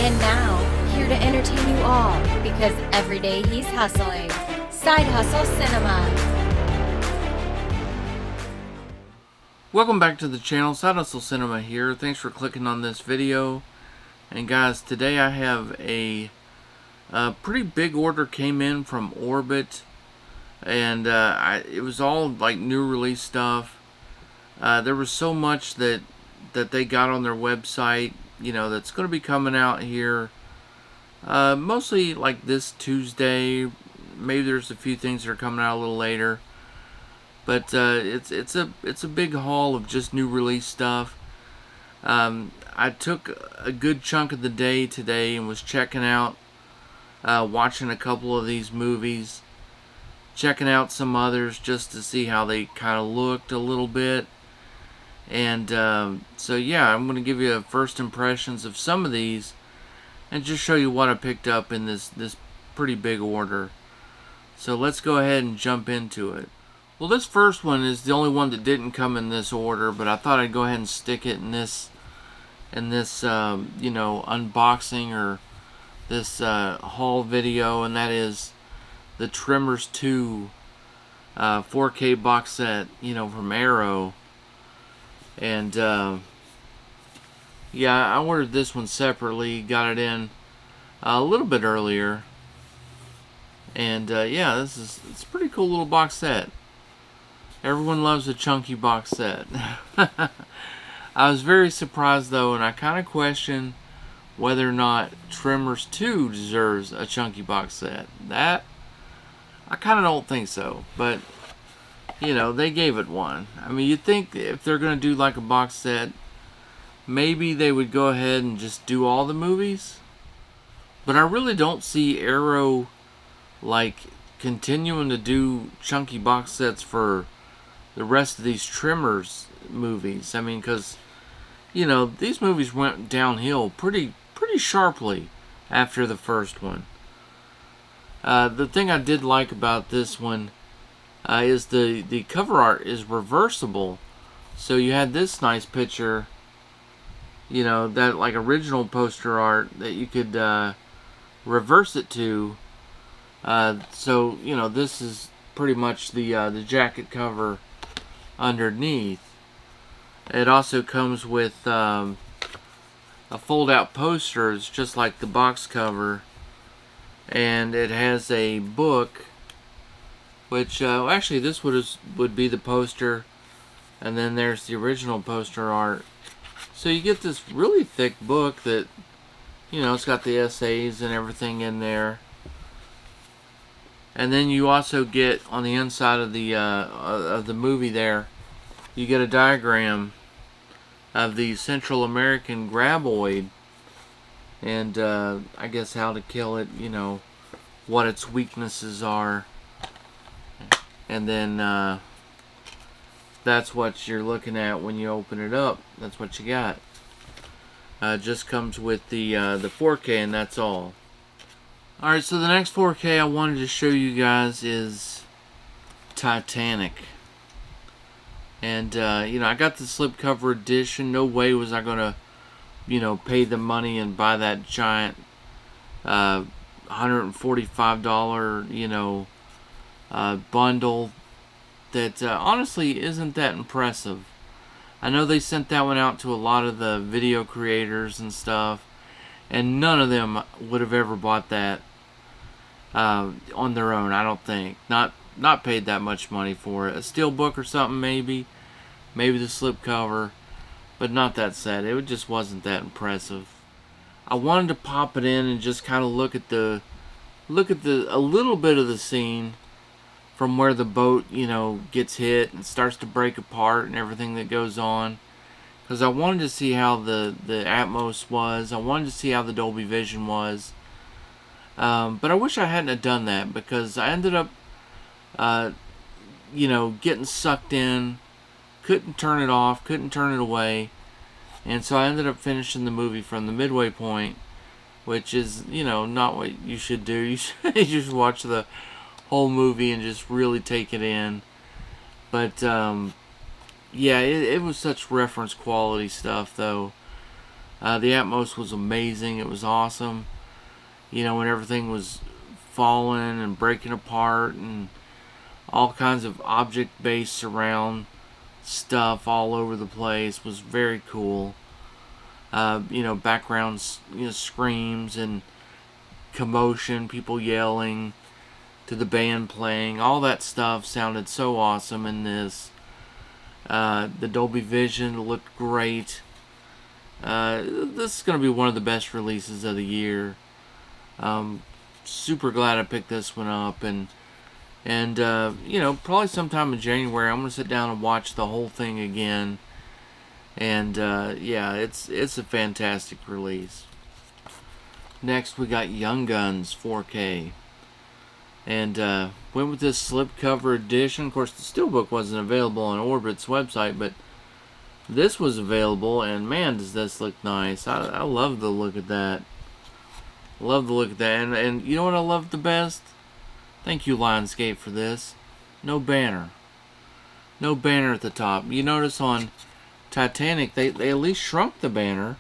And now, here to entertain you all, because every day he's hustling. Side Hustle Cinema. Welcome back to the channel. Side Hustle Cinema here. Thanks for clicking on this video. And guys, today I have a pretty big order came in from Orbit. And it was all like new release stuff. There was so much that they got on their website, you know, that's going to be coming out here mostly like this Tuesday. Maybe there's a few things that are coming out a little later, but it's a big haul of just new release stuff. I took a good chunk of the day today and was checking out, watching a couple of these movies, checking out some others just to see how they kind of looked a little bit. And so yeah, I'm going to give you first impressions of some of these and just show you what I picked up in this pretty big order. So let's go ahead and jump into it. Well, this first one is the only one that didn't come in this order, but I thought I'd go ahead and stick it in this you know, unboxing or this haul video, and that is the Tremors 2 4K box set, you know, from Arrow. And yeah, I ordered this one separately, got it in a little bit earlier. And yeah, it's a pretty cool little box set. Everyone loves a chunky box set. I was very surprised though, and I kind of question whether or not Tremors 2 deserves a chunky box set. That, I kind of don't think so, but you know, they gave it one. I mean, you'd think if they're going to do like a box set, maybe they would go ahead and just do all the movies. But I really don't see Arrow like continuing to do chunky box sets for the rest of these Tremors movies. I mean, because, you know, these movies went downhill pretty sharply after the first one. The thing I did like about this one is the cover art is reversible. So you had this nice picture, you know, that like original poster art that you could reverse it to. So, you know, this is pretty much the jacket cover underneath. It also comes with a fold-out poster. It's just like the box cover. And it has a book, which actually this would be the poster, and then there's the original poster art. So you get this really thick book that, you know, it's got the essays and everything in there. And then you also get on the inside of the movie there, you get a diagram of the Central American graboid, and I guess how to kill it, you know, what its weaknesses are. And then that's what you're looking at when you open it up. That's what you got. Just comes with the 4K, and that's all. Alright, so the next 4K I wanted to show you guys is Titanic. And you know, I got the slipcover edition. No way was I gonna, you know, pay the money and buy that giant $145, you know, bundle that honestly isn't that impressive. I know they sent that one out to a lot of the video creators and stuff, and none of them would have ever bought that on their own. I don't think. Not paid that much money for it. A steel book or something, maybe the slipcover, but not that set. It just wasn't that impressive. I wanted to pop it in and just kind of look at a little bit of the scene from where the boat, you know, gets hit and starts to break apart and everything that goes on, because I wanted to see how the Atmos was. I wanted to see how the Dolby Vision was, but I wish I hadn't have done that, because I ended up you know, getting sucked in, couldn't turn it off, couldn't turn it away. And so I ended up finishing the movie from the midway point, which is, you know, not what you should do. You should watch the whole movie and just really take it in. But yeah, it was such reference quality stuff, though. The Atmos was amazing. It was awesome. You know, when everything was falling and breaking apart and all kinds of object-based surround stuff all over the place was very cool. You know, backgrounds, you know, screams and commotion, people yelling, to the band playing, all that stuff sounded so awesome in this. The Dolby Vision looked great. This is going to be one of the best releases of the year. Super glad I picked this one up, and you know, probably sometime in January I'm going to sit down and watch the whole thing again. And yeah, it's a fantastic release. Next we got Young Guns 4K, and went with this slipcover edition. Of course, the steelbook wasn't available on Orbit's website, but this was available, and man, does this look nice. I love the look of that. Love the look of that. And you know what I love the best? Thank you, Lionsgate, for this. No banner. No banner at the top. You notice on Titanic, they at least shrunk the banner.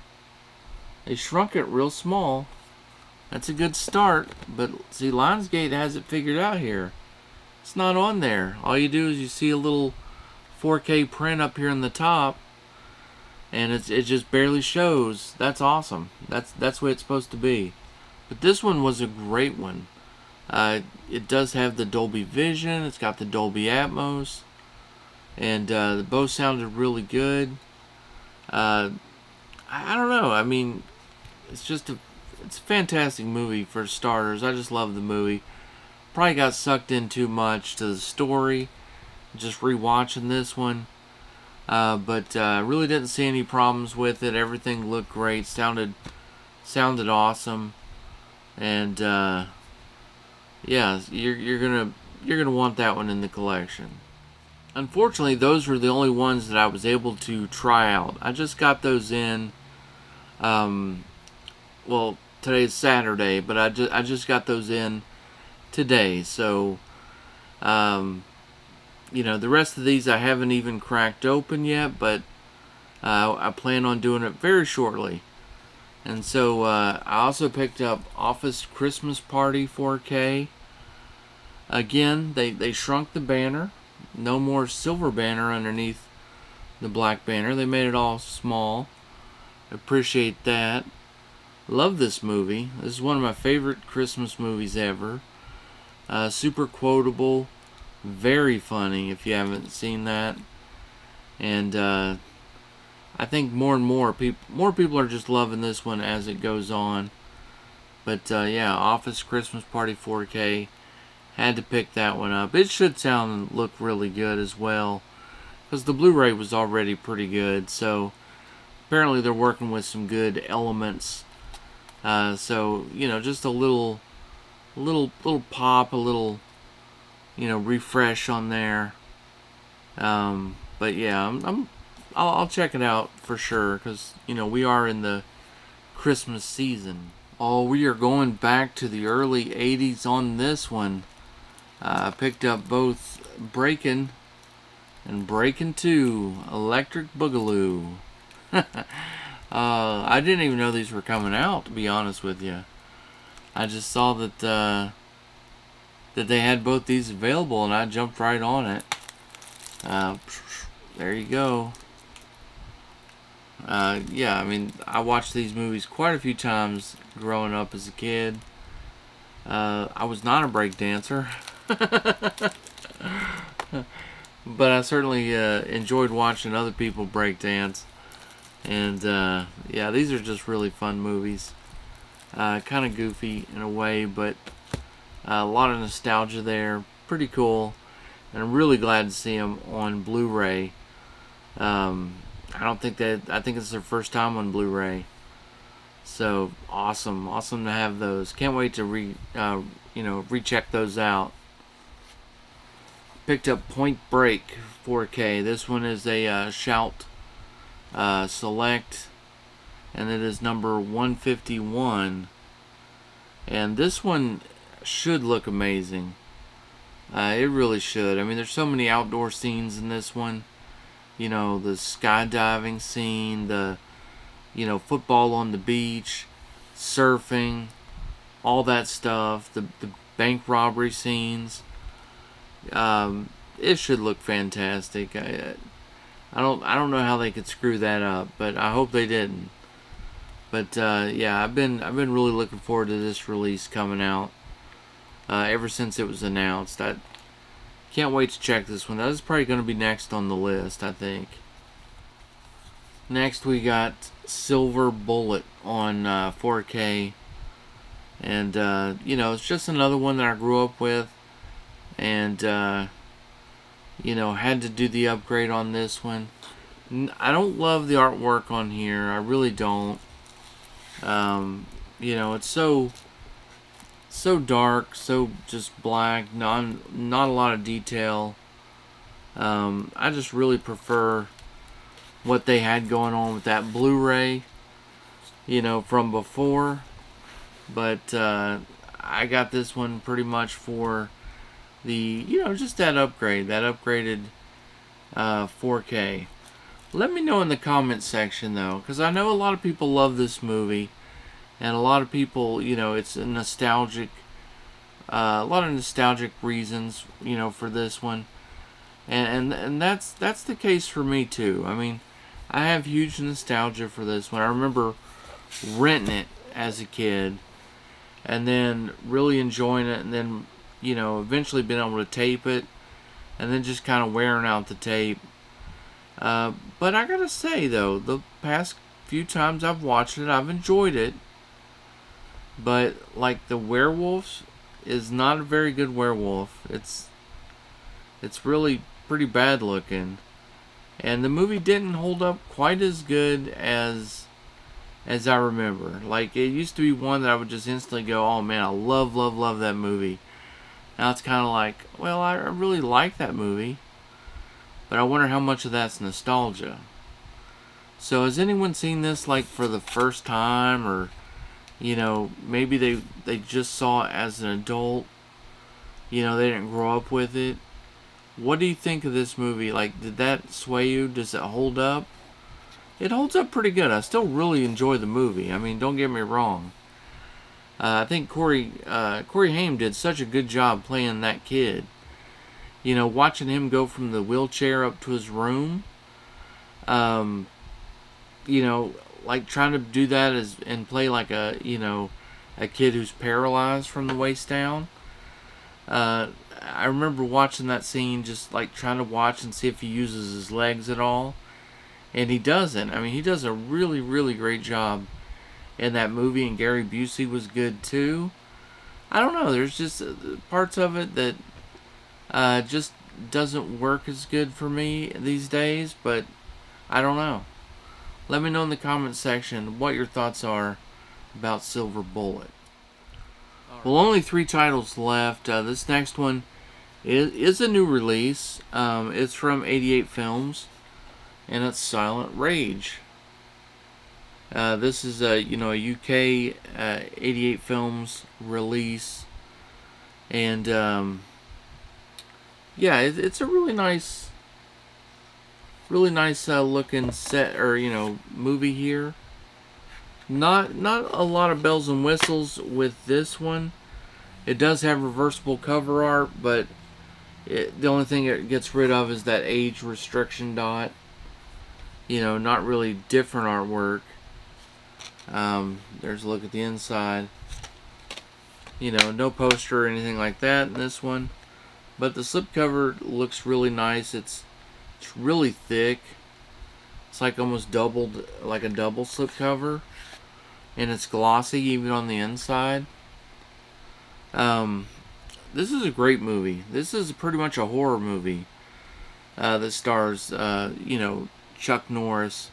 They shrunk it real small. That's a good start. But see, Lionsgate has it figured out here. It's not on there. All you do is you see a little 4K print up here in the top, and it just barely shows. That's awesome. That's the way it's supposed to be. But this one was a great one. It does have the Dolby Vision. It's got the Dolby Atmos, and both sounded really good. I don't know. I mean, it's a fantastic movie for starters. I just love the movie. Probably got sucked in too much to the story, just rewatching this one. But really didn't see any problems with it. Everything looked great. Sounded awesome. And yeah, you're gonna want that one in the collection. Unfortunately, those were the only ones that I was able to try out. I just got those in. Well, today's Saturday, but I just got those in today. So, you know, the rest of these I haven't even cracked open yet, but I plan on doing it very shortly. And so I also picked up Office Christmas Party 4K. Again, they shrunk the banner. No more silver banner underneath the black banner. They made it all small. Appreciate that. Love this movie. This is one of my favorite Christmas movies ever. Super quotable. Very funny if you haven't seen that. And I think more and more people are just loving this one as it goes on. But yeah, Office Christmas Party 4K. Had to pick that one up. It should sound and look really good as well, because the Blu-ray was already pretty good. So apparently they're working with some good elements. So you know, just a little pop, a little, you know, refresh on there. But yeah, I'll check it out for sure, because you know we are in the Christmas season. Oh, we are going back to the early '80s on this one. I picked up both Breakin and Breakin 2 Electric Boogaloo. I didn't even know these were coming out, to be honest with you. I just saw that they had both these available, and I jumped right on it. There you go. Yeah, I mean, I watched these movies quite a few times growing up as a kid. I was not a break dancer. But I certainly enjoyed watching other people break dance. And yeah, these are just really fun movies. Kind of goofy in a way, but a lot of nostalgia there. Pretty cool. And I'm really glad to see them on Blu-ray. I think it's their first time on Blu-ray. So awesome to have those. Can't wait to recheck those out. Picked up Point Break 4K. This one is a Shout Select, and it is number 151. And this one should look amazing. It really should. I mean, there's so many outdoor scenes in this one. You know, the skydiving scene, the football on the beach, surfing, all that stuff, the bank robbery scenes. It should look fantastic. I don't know how they could screw that up, but I hope they didn't. But yeah, I've been really looking forward to this release coming out ever since it was announced. I can't wait to check this one. That is probably going to be next on the list, I think. Next we got Silver Bullet on 4K, and it's just another one that I grew up with, and had to do the upgrade on this one. I don't love the artwork on here. I really don't. It's so dark, so just black, not a lot of detail. I just really prefer what they had going on with that Blu-ray, from before. But I got this one pretty much for the, just that upgraded 4K. Let me know in the comment section though, because I know a lot of people love this movie, and a lot of people, it's a lot of nostalgic reasons, for this one, and that's the case for me too. I mean, I have huge nostalgia for this one. I remember renting it as a kid, and then really enjoying it, and then eventually being able to tape it, and then just kind of wearing out the tape. But I gotta say though, the past few times I've watched it, I've enjoyed it. But like the werewolves is not a very good werewolf. It's really pretty bad looking, and the movie didn't hold up quite as good as I remember. Like, it used to be one that I would just instantly go, "Oh man, I love that movie." Now it's kind of like, well, I really like that movie, but I wonder how much of that's nostalgia. So has anyone seen this like for the first time, or maybe they just saw it as an adult, they didn't grow up with it? What do you think of this movie? Like, did that sway you? Does it hold up? It holds up pretty good. I still really enjoy the movie. I mean, don't get me wrong. I think Corey Haim did such a good job playing that kid. Watching him go from the wheelchair up to his room. Like trying to do that and play like a kid who's paralyzed from the waist down. I remember watching that scene, just like trying to watch and see if he uses his legs at all, and he doesn't. I mean, he does a really, really great job in that movie, and Gary Busey was good too. I don't know, there's just parts of it that just doesn't work as good for me these days, but I don't know. Let me know in the comment section what your thoughts are about Silver Bullet. Well, only 3 titles left. This next one is a new release. It's from 88 Films, and it's Silent Rage. This is a UK 88 Films release, and yeah, it's a really nice looking set, or movie here. Not a lot of bells and whistles with this one. It does have reversible cover art, but the only thing it gets rid of is that age restriction dot. Not really different artwork. There's a look at the inside. No poster or anything like that in this one. But the slipcover looks really nice. It's really thick. It's like almost doubled, like a double slipcover. And it's glossy even on the inside. This is a great movie. This is pretty much a horror movie that stars, Chuck Norris.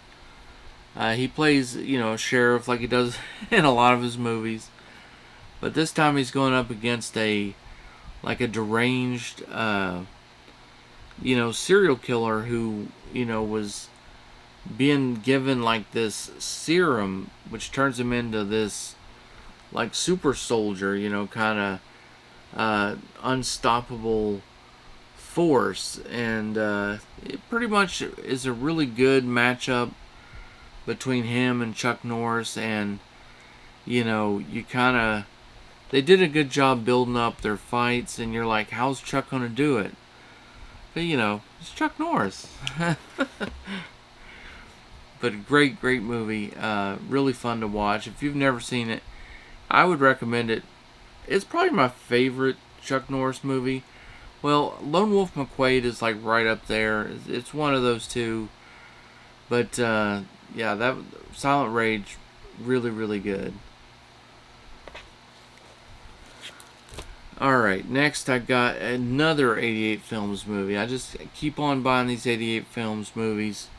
He plays, a sheriff like he does in a lot of his movies. But this time he's going up against a deranged, serial killer who, was being given like this serum which turns him into this like super soldier, kind of unstoppable force, and it pretty much is a really good matchup between him and Chuck Norris, and you know, they did a good job building up their fights, and you're like, how's Chuck gonna do it? But you know, it's Chuck Norris. But a great movie. Really fun to watch. If you've never seen it, I would recommend it. It's probably my favorite Chuck Norris movie. Well, Lone Wolf McQuade is like right up there. It's one of those two. But yeah, that Silent Rage, really good. Alright, next I got another 88 Films movie. I just keep on buying these 88 Films movies.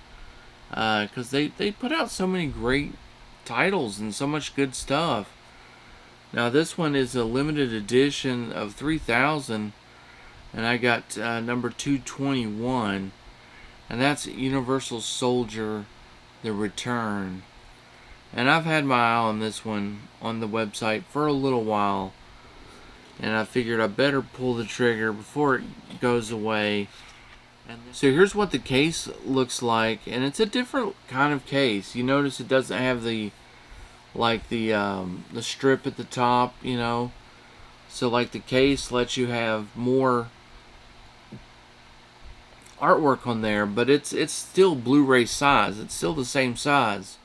Because they put out so many great titles and so much good stuff. Now this one is a limited edition of 3000, and I got number 221, and that's Universal Soldier: The Return. And I've had my eye on this one on the website for a little while, and I figured I better pull the trigger before it goes away. So here's what the case looks like, and it's a different kind of case. You notice it doesn't have the strip at the top, you know. So like the case lets you have more artwork on there, but it's still Blu-ray size. It's still the same size.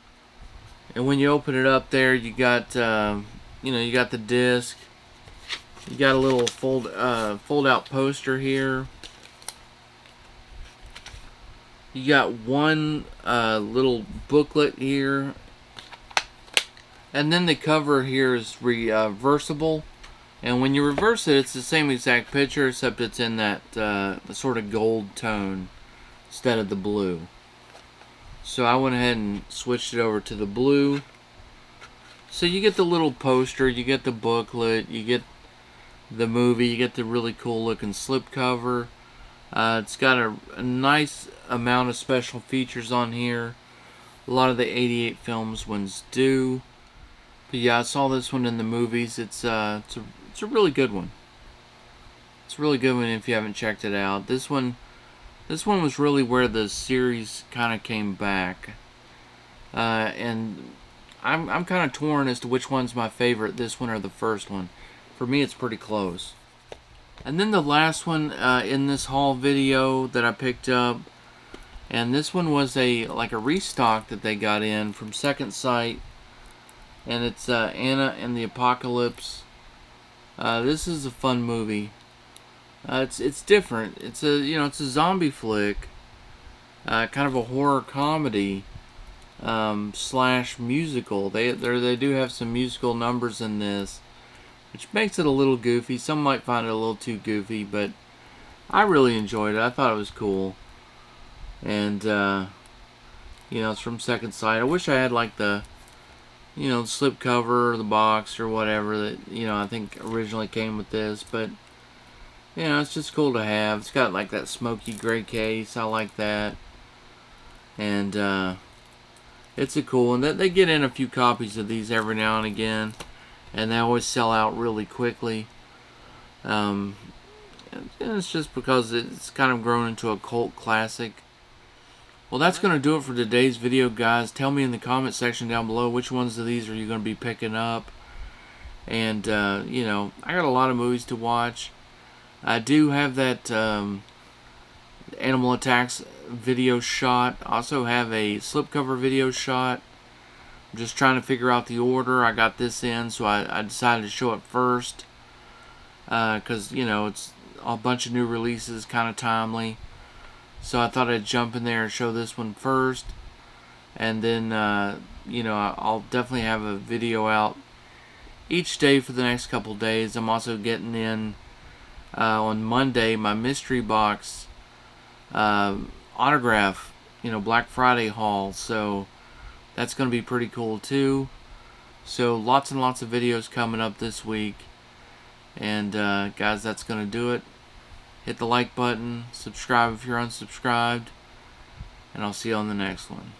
And when you open it up there, you got you got the disc. You got a little fold out poster here. You got one little booklet here, and then the cover here is reversible, and when you reverse it, it's the same exact picture, except it's in that sort of gold tone instead of the blue. So I went ahead and switched it over to the blue. So you get the little poster, you get the booklet, you get the movie, you get the really cool looking slipcover. It's got a nice amount of special features on here. A lot of the 88 Films ones do. But yeah, I saw this one in the movies. It's a really good one. It's a really good one if you haven't checked it out. This one was really where the series kind of came back. And I'm kind of torn as to which one's my favorite, this one or the first one. For me, it's pretty close. And then the last one in this haul video that I picked up, and this one was like a restock that they got in from Second Sight, and it's Anna and the Apocalypse. This is a fun movie. It's different. It's a zombie flick, kind of a horror comedy slash musical. They do have some musical numbers in this, which makes it a little goofy. Some might find it a little too goofy, but I really enjoyed it. I thought it was cool. And, it's from Second Sight. I wish I had, like, the slipcover or the box or whatever that, I think originally came with this. But, it's just cool to have. It's got, like, that smoky gray case. I like that. And, it's a cool one. They get in a few copies of these every now and again, and they always sell out really quickly. And it's just because it's kind of grown into a cult classic. Well, that's going to do it for today's video, guys. Tell me in the comment section down below which ones of these are you going to be picking up. And, I got a lot of movies to watch. I do have that Animal Attacks video shot. I also have a slipcover video shot. I'm just trying to figure out the order. I got this in, so I decided to show it first. Because, it's a bunch of new releases, kind of timely. So I thought I'd jump in there and show this one first. And then, I'll definitely have a video out each day for the next couple days. I'm also getting in on Monday my mystery box autograph, Black Friday haul. So that's going to be pretty cool too. So lots and lots of videos coming up this week. And guys, that's going to do it. Hit the like button, subscribe if you're unsubscribed, and I'll see you on the next one.